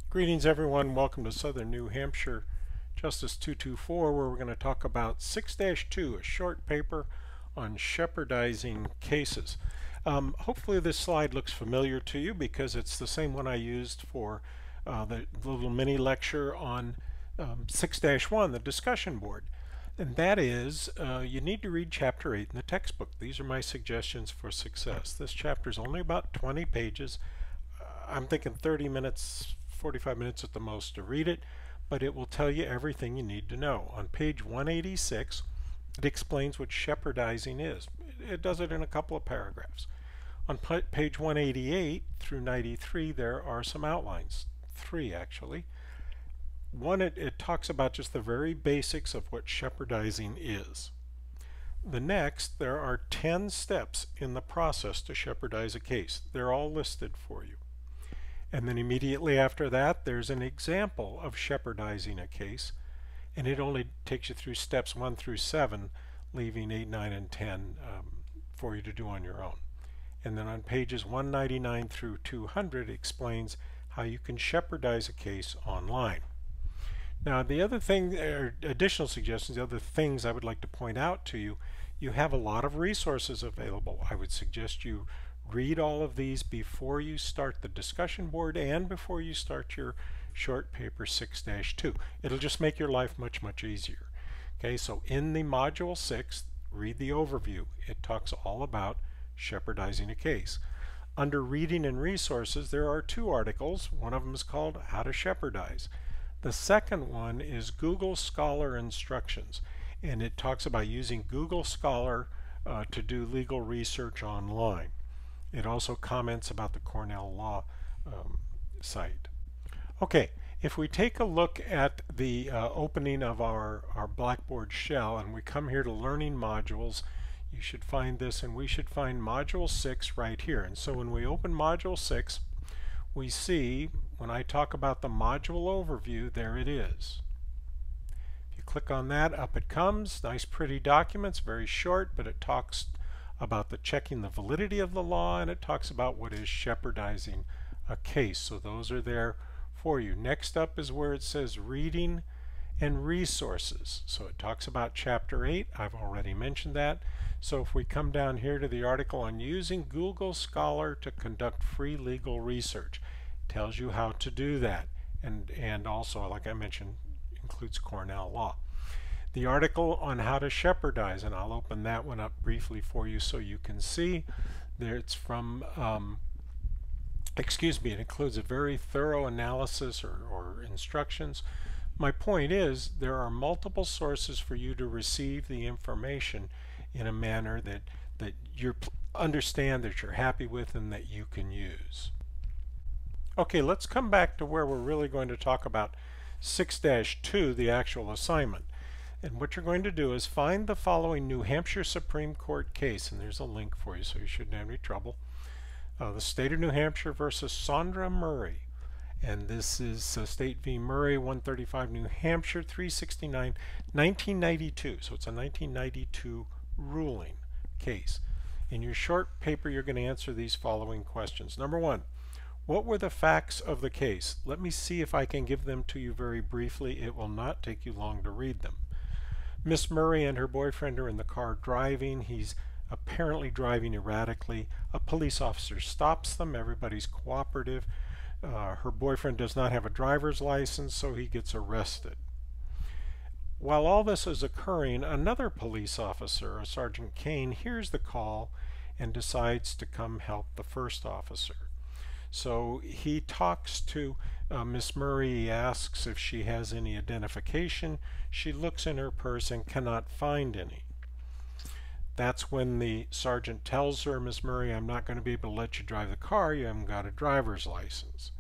Greetings everyone, welcome to Southern New Hampshire Justice 224, where we're going to talk about 6-2, a short paper on Shepardizing cases. Hopefully this slide looks familiar to you because it's the same one I used for the little mini lecture on 6-1, the discussion board. And that is, you need to read Chapter 8 in the textbook. These are my suggestions for success. This chapter is only about 20 pages. I'm thinking 30 minutes, 45 minutes at the most to read it, but it will tell you everything you need to know. On page 186, it explains what Shepardizing is. It does it in a couple of paragraphs. On page 188 through 93, there are some outlines, 3 actually. One, it talks about just the very basics of what Shepardizing is. The next, there are 10 steps in the process to Shepardize a case. They're all listed for you. And then immediately after that, there's an example of Shepardizing a case, and it only takes you through steps 1 through 7, leaving 8, 9, and 10 for you to do on your own. And then on pages 199 through 200, it explains how you can Shepardize a case online. Now, the other thing, additional suggestions, the other things I would like to point out to you, you have a lot of resources available. I would suggest you read all of these before you start the discussion board and before you start your short paper 6-2. It'll just make your life much, much easier. Okay, so in the module 6, read the overview. It talks all about Shepardizing a case. Under reading and resources, there are 2 articles. One of them is called How to Shepardize. The second one is Google Scholar Instructions, and it talks about using Google Scholar to do legal research online. It also comments about the Cornell Law site. Okay, if we take a look at the opening of our Blackboard shell and we come here to Learning Modules, you should find this, and we should find Module 6 right here. And so when we open Module 6, we see, when I talk about the module overview, there it is. If you click on that, up it comes. Nice pretty documents, very short, but it talks about checking the validity of the law, and it talks about what is Shepardizing a case. So those are there for you. Next up is where it says Reading and Resources. So it talks about Chapter 8. I've already mentioned that. So if we come down here to the article on using Google Scholar to conduct free legal research, it tells you how to do that, and also, like I mentioned, includes Cornell Law. The article on how to Shepardize, and I'll open that one up briefly for you so you can see. There it's from, it includes a very thorough analysis or instructions. My point is, there are multiple sources for you to receive the information in a manner that you understand, that you're happy with, and that you can use. Okay, let's come back to where we're really going to talk about 6-2, the actual assignment. And what you're going to do is find the following New Hampshire Supreme Court case, and there's a link for you so you shouldn't have any trouble. The State of New Hampshire versus Sondra Murray. And this is State v. Murray, 135 New Hampshire, 369, 1992. So it's a 1992 ruling case. In your short paper, you're going to answer these following questions. Number 1, what were the facts of the case? Let me see if I can give them to you very briefly. It will not take you long to read them. Miss Murray and her boyfriend are in the car driving. He's apparently driving erratically. A police officer stops them. Everybody's cooperative. Her boyfriend does not have a driver's license, so he gets arrested. While all this is occurring, another police officer, a Sergeant Kane, hears the call and decides to come help the first officer. So he talks to Miss Murray. He asks if she has any identification. She looks in her purse and cannot find any. That's when the sergeant tells her, Miss Murray, I'm not going to be able to let you drive the car. You haven't got a driver's license.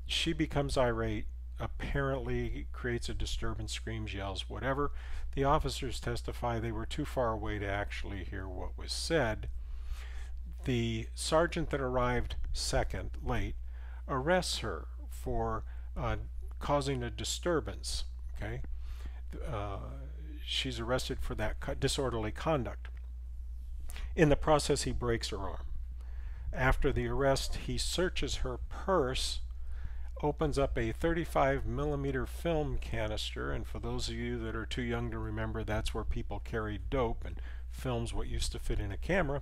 She becomes irate, apparently creates a disturbance, screams, yells, whatever. The officers testify they were too far away to actually hear what was said. The sergeant that arrived second, late, arrests her for causing a disturbance. Okay, she's arrested for that disorderly conduct. In the process, he breaks her arm. After the arrest, he searches her purse, opens up a 35 millimeter film canister, and for those of you that are too young to remember, that's where people carried dope and films what used to fit in a camera.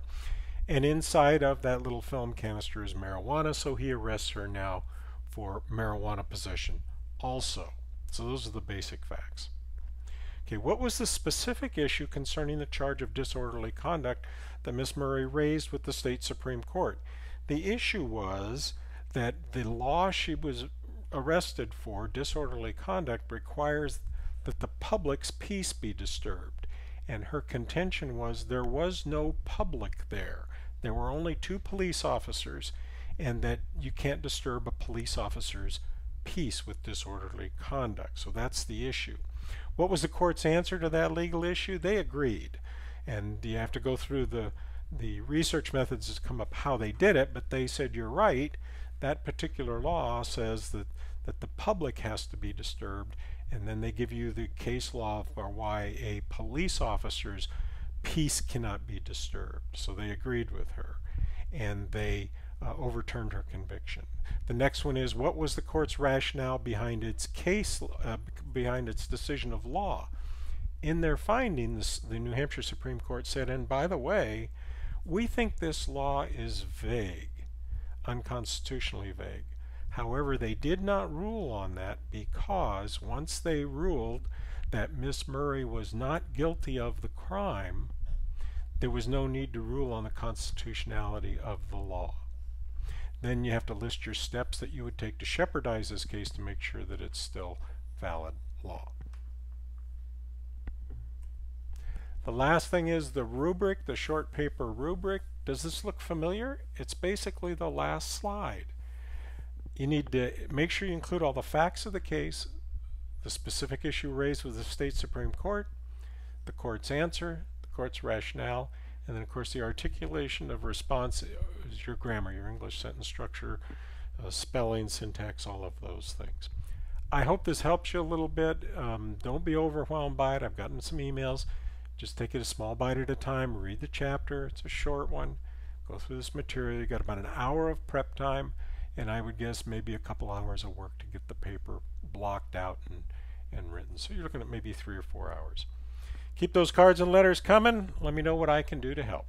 And inside of that little film canister is marijuana, so he arrests her now for marijuana possession also. So those are the basic facts. Okay, what was the specific issue concerning the charge of disorderly conduct that Ms. Murray raised with the state Supreme Court? The issue was that the law she was arrested for, disorderly conduct, requires that the public's peace be disturbed. And her contention was there was no public there. There were only 2 police officers, and that you can't disturb a police officer's peace with disorderly conduct. So that's the issue. What was the court's answer to that legal issue? They agreed. And you have to go through the research methods to come up how they did it, but they said, you're right, that particular law says that the public has to be disturbed, and then they give you the case law for why a police officer's peace cannot be disturbed. So they agreed with her, and they overturned her conviction. The next one is, what was the court's rationale behind its behind its decision of law? In their findings, the New Hampshire Supreme Court said, and by the way, we think this law is vague, unconstitutionally vague. However, they did not rule on that because once they ruled that Miss Murray was not guilty of the crime, there was no need to rule on the constitutionality of the law. Then you have to list your steps that you would take to shepardize this case to make sure that it's still valid law. The last thing is the rubric, the short paper rubric. Does this look familiar? It's basically the last slide. You need to make sure you include all the facts of the case, the specific issue raised with the state Supreme Court, the court's answer, the court's rationale, and then of course the articulation of response is your grammar, your English sentence structure, spelling, syntax, all of those things. I hope this helps you a little bit. Don't be overwhelmed by it. I've gotten some emails. Just take it a small bite at a time. Read the chapter. It's a short one. Go through this material. You got about an hour of prep time, and I would guess maybe a couple hours of work to get the paper blocked out and written. So you're looking at maybe 3 or 4 hours. Keep those cards and letters coming. Let me know what I can do to help.